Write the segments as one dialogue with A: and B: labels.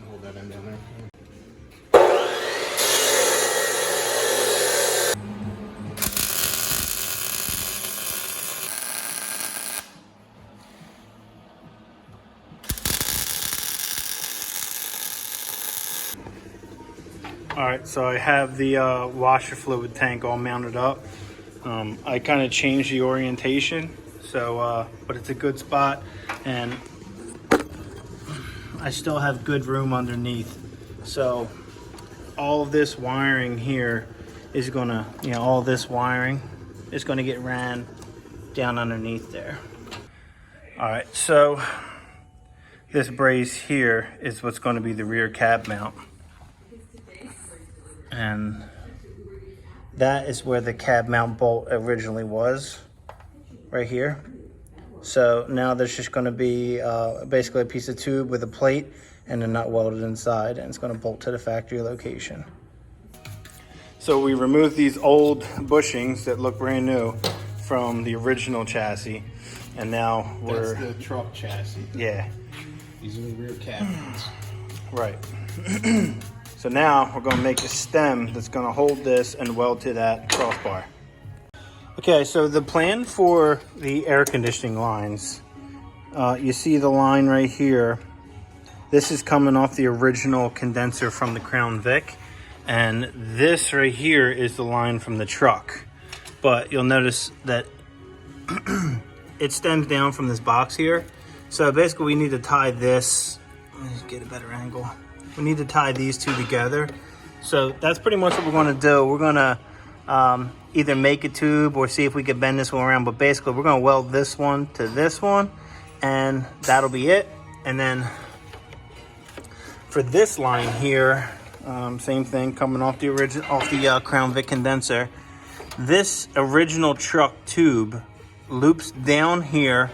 A: Hold that end down there.
B: All right, so I have the washer fluid tank all mounted up. I kind of changed the orientation, so but it's a good spot, and I still have good room underneath. So all of this wiring here is gonna, all this wiring is gonna get ran down underneath there. All right, so this brace here is what's going to be the rear cab mount. And that is where the cab mount bolt originally was, right here. So now there's just going to be basically a piece of tube with a plate and a nut welded inside, and it's going to bolt to the factory location. So we removed these old bushings that look brand new from the original chassis, and now we're...
A: That's the truck chassis.
B: Yeah.
A: These are the rear cabinets.
B: Right. So now we're going to make a stem that's going to hold this and weld to that crossbar. Okay, so the plan for the air conditioning lines, you see the line right here. This is coming off the original condenser from the Crown Vic, and this right here is the line from the truck. But you'll notice that it stems down from this box here. So basically we need to tie this, let me get a better angle. We need to tie these two together. So that's pretty much what we're going to do. We're going to either make a tube or see if we can bend this one around. But basically, we're going to weld this one to this one, and that'll be it. And then for this line here, same thing, coming off the Crown Vic condenser. This original truck tube loops down here,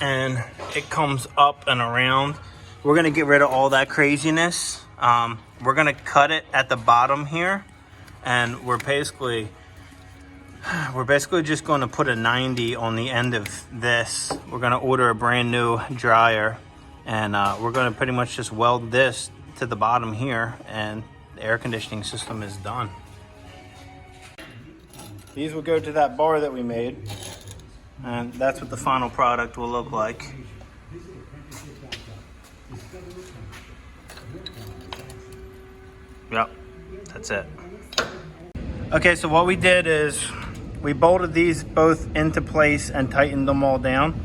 B: and it comes up and around. We're gonna get rid of all that craziness. We're gonna cut it at the bottom here, and we're basically just gonna put a 90 on the end of this. We're gonna order a brand new dryer, and we're gonna pretty much just weld this to the bottom here, and the air conditioning system is done. These will go to that bar that we made, and that's what the final product will look like. Yep, that's it. Okay, so what we did is we bolted these both into place and tightened them all down,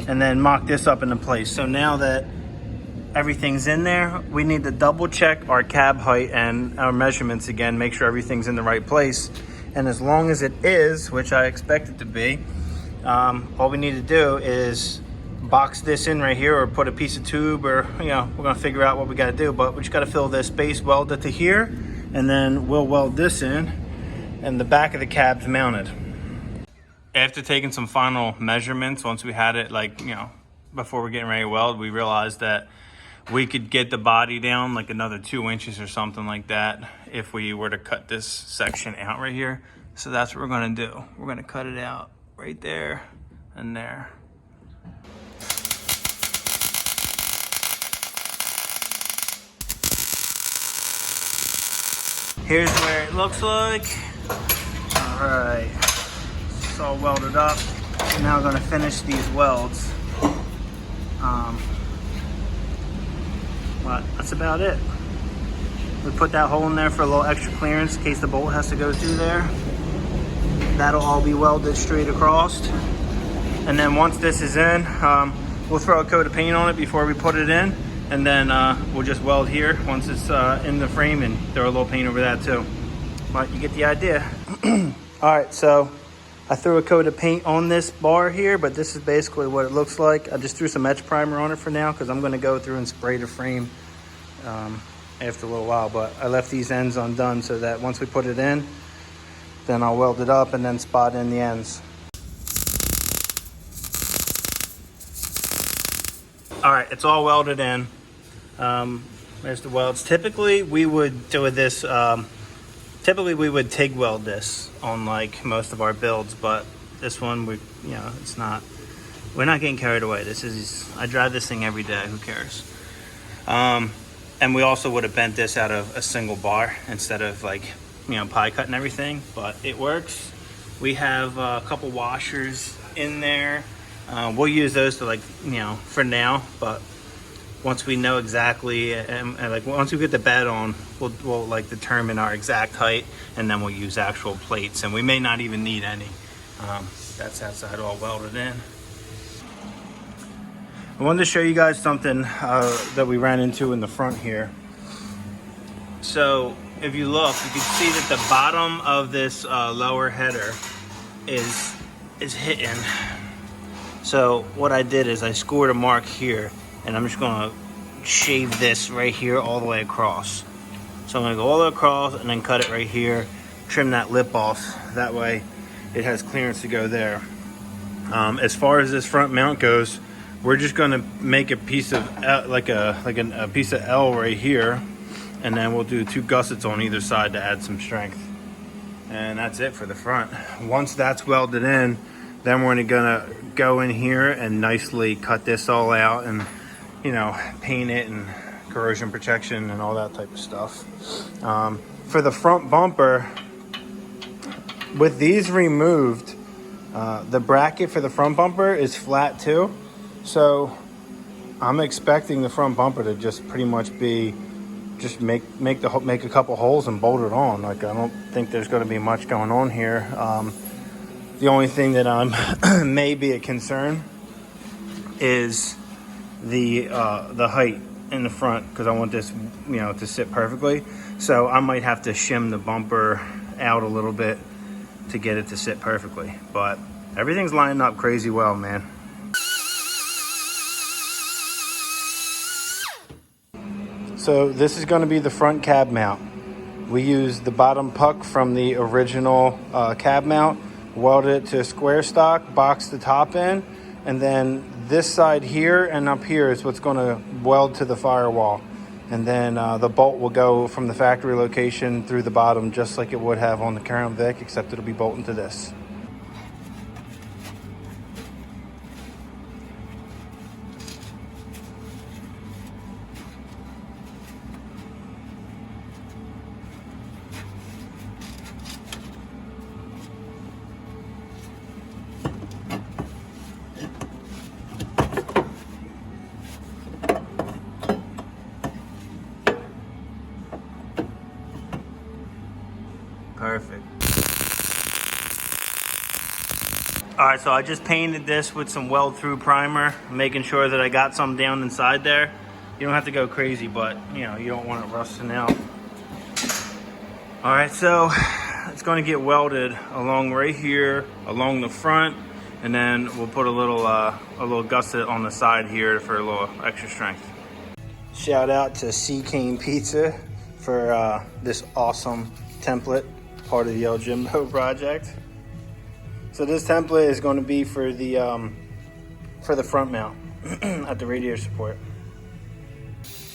B: and then mocked this up into place. So now that everything's in there, we need to double check our cab height and our measurements again, make sure everything's in the right place. And as long as it is, which I expect it to be, all we need to do is box this in right here, or put a piece of tube, or we're gonna figure out what we got to do. But we just got to fill this space, weld it to here, and then we'll weld this in, and the back of the cab's mounted. After taking some final measurements, once we had it before we're getting ready to weld, we realized that we could get the body down like another 2 inches or something like that if we were to cut this section out right here. So that's what we're gonna do. We're gonna cut it out right there and there. Here's where it looks like. All right, it's all welded up. So now we're gonna finish these welds. But that's about it. We put that hole in there for a little extra clearance in case the bolt has to go through there. That'll all be welded straight across. And then once this is in, we'll throw a coat of paint on it before we put it in. And then we'll just weld here once it's in the frame, and throw a little paint over that too. But you get the idea. All right, so I threw a coat of paint on this bar here, but this is basically what it looks like. I just threw some etch primer on it for now because I'm going to go through and spray the frame after a little while, but I left these ends undone so that once we put it in, then I'll weld it up and then spot in the ends. All right, it's all welded in. There's the welds. Typically we would do this, typically we would TIG weld this on like most of our builds, but this one, it's not, we're not getting carried away. I drive this thing every day, who cares? And we also would have bent this out of a single bar instead of like, pie cutting everything, but it works. We have a couple washers in there. We'll use those to for now, but once we know exactly, and like once we get the bed on, we'll like determine our exact height, and then we'll use actual plates, and we may not even need any. That's outside all welded in. I wanted to show you guys something that we ran into in the front here. So if you look, you can see that the bottom of this lower header is hitting. So what I did is I scored a mark here, and I'm just gonna shave this right here all the way across. So I'm gonna go all the way across and then cut it right here, trim that lip off. That way it has clearance to go there. As far as this front mount goes, we're just gonna make a piece of a piece of L right here, and then we'll do 2 gussets on either side to add some strength. And that's it for the front. Once that's welded in, then we're gonna go in here and nicely cut this all out and, paint it and corrosion protection and all that type of stuff. For the front bumper, with these removed, the bracket for the front bumper is flat too. So I'm expecting the front bumper to just pretty much be, just make a couple holes and bolt it on. Like, I don't think there's going to be much going on here. The only thing that may be a concern is the height in the front, because I want this to sit perfectly. So I might have to shim the bumper out a little bit to get it to sit perfectly. But everything's lining up crazy well, man. So this is going to be the front cab mount. We used the bottom puck from the original cab mount, welded it to a square stock, boxed the top in, and then this side here and up here is what's going to weld to the firewall. And then the bolt will go from the factory location through the bottom, just like it would have on the Crown Vic, except it'll be bolting to this. Perfect. All right, so I just painted this with some weld through primer, making sure that I got some down inside there. You don't have to go crazy, but you don't want it rusting out. All right, so it's going to get welded along right here, along the front, and then we'll put a little gusset on the side here for a little extra strength. Shout out to C Cane Pizza for this awesome template, part of the Jimbo project. So this template is going to be for the front mount at the radiator support.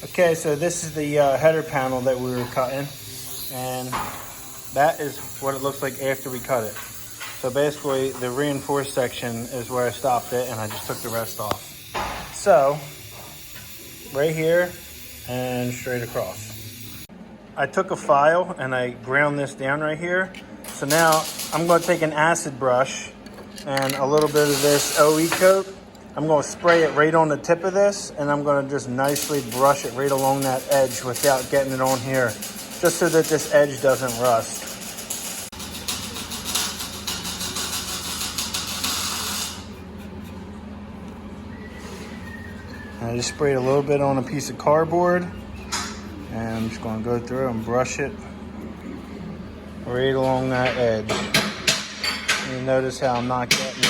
B: Okay, so this is the header panel that we were cutting, and that is what it looks like after we cut it. So basically the reinforced section is where I stopped it, and I just took the rest off. So right here and straight across. I took a file and I ground this down right here. So now I'm going to take an acid brush and a little bit of this OE coat. I'm going to spray it right on the tip of this, and I'm going to just nicely brush it right along that edge without getting it on here, just so that this edge doesn't rust. I just sprayed a little bit on a piece of cardboard, and I'm just going to go through and brush it right along that edge. You notice how I'm not getting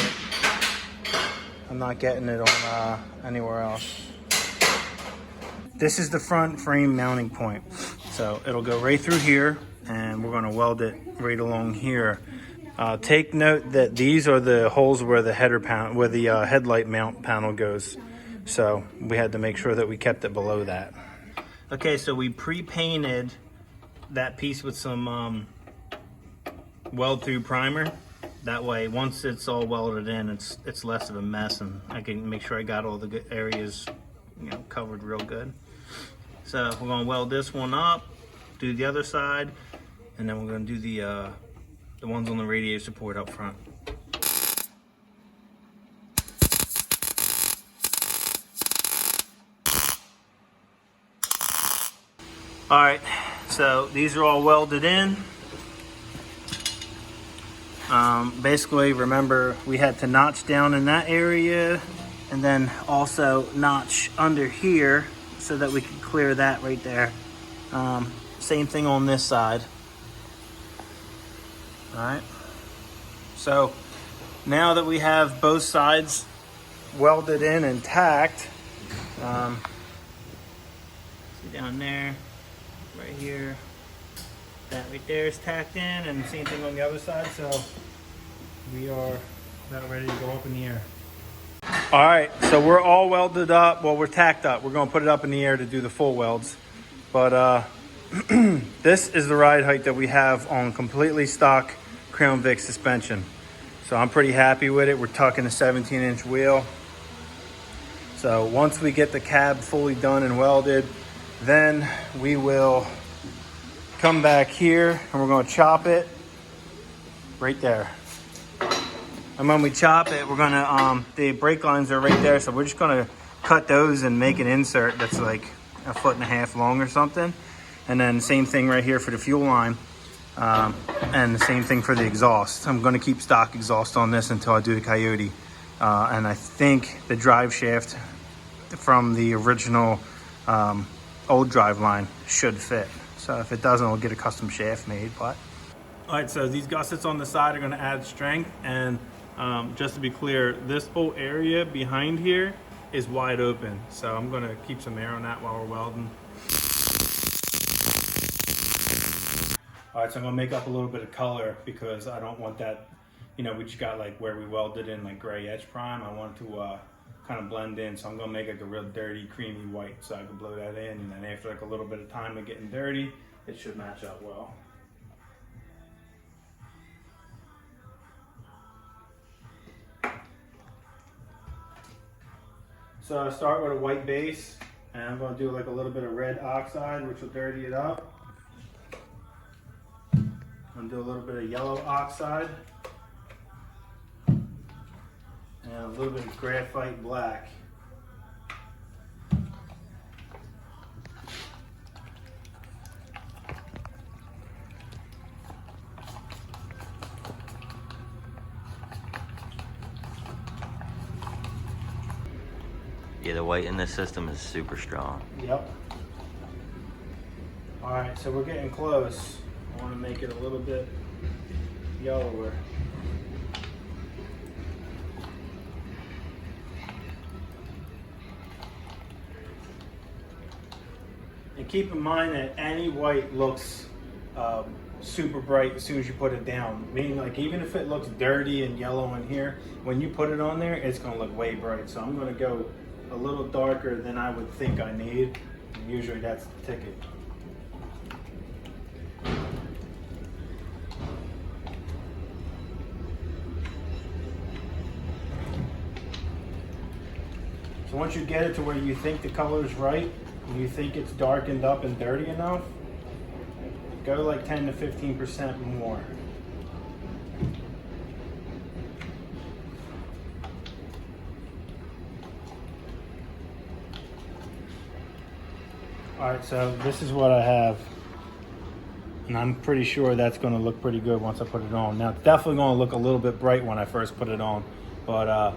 B: it on anywhere else. this is the front frame mounting point. So it'll go right through here, and we're gonna weld it right along here. Take note that these are the holes where the header panel, where the headlight mount panel goes. So we had to make sure that we kept it below that. Okay, so we pre-painted that piece with some weld through primer. That way, once it's all welded in, it's less of a mess, and I can make sure I got all the good areas, you know, covered real good. So we're gonna weld this one up, do the other side, and then we're gonna do the ones on the radiator support up front. All right, so these are all welded in. Basically, remember, we had to notch down in that area and then also notch under here so that we could clear that right there. Same thing on this side. All right, so now that we have both sides welded in and tacked, see down there, right here, that right there is tacked in, and same thing on the other side. So we are about ready to go up in the air. All right, so we're all welded up. Well, we're tacked up. We're gonna put it up in the air to do the full welds. But this is the ride height that we have on completely stock Crown Vic suspension. So I'm pretty happy with it. We're tucking a 17-inch wheel. So once we get the cab fully done and welded, then we will come back here and we're gonna chop it right there. And when we chop it, we're gonna, the brake lines are right there, so we're just gonna cut those and make an insert that's like 1.5 feet long or something. And then same thing right here for the fuel line, and the same thing for the exhaust. I'm gonna keep stock exhaust on this until I do the Coyote. And I think the drive shaft from the original old drive line should fit. So if it doesn't, we'll get a custom shaft made. But all right, so these gussets on the side are gonna add strength, and just to be clear, this whole area behind here is wide open. So I'm gonna keep some air on that while we're welding. All right, so I'm gonna make up a little bit of color because I don't want that, you know, we just got like where we welded in like gray edge prime. I want to kind of blend in. So I'm gonna make like a real dirty, creamy white so I can blow that in. And then after like a little bit of time of getting dirty, it should match up well. So I start with a white base, and I'm going to do like a little bit of red oxide, which will dirty it up. I'm going to do a little bit of yellow oxide, and a little bit of graphite black.
C: Yeah, the white in this system is super strong.
B: Yep. All right, so we're getting close. I want to make it a little bit yellower. And keep in mind that any white looks super bright as soon as you put it down. Meaning, like, even if it looks dirty and yellow in here, when you put it on there, it's going to look way bright. So I'm going to go a little darker than I would think I need. And usually that's the ticket. So once you get it to where you think the color is right, and you think it's darkened up and dirty enough, go like 10 to 15% more. All right, so this is what I have. And I'm pretty sure that's gonna look pretty good once I put it on. Now, it's definitely gonna look a little bit bright when I first put it on, but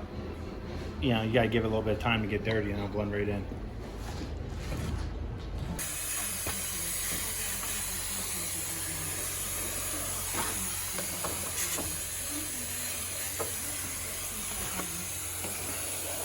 B: you know, you gotta give it a little bit of time to get dirty and it'll blend right in.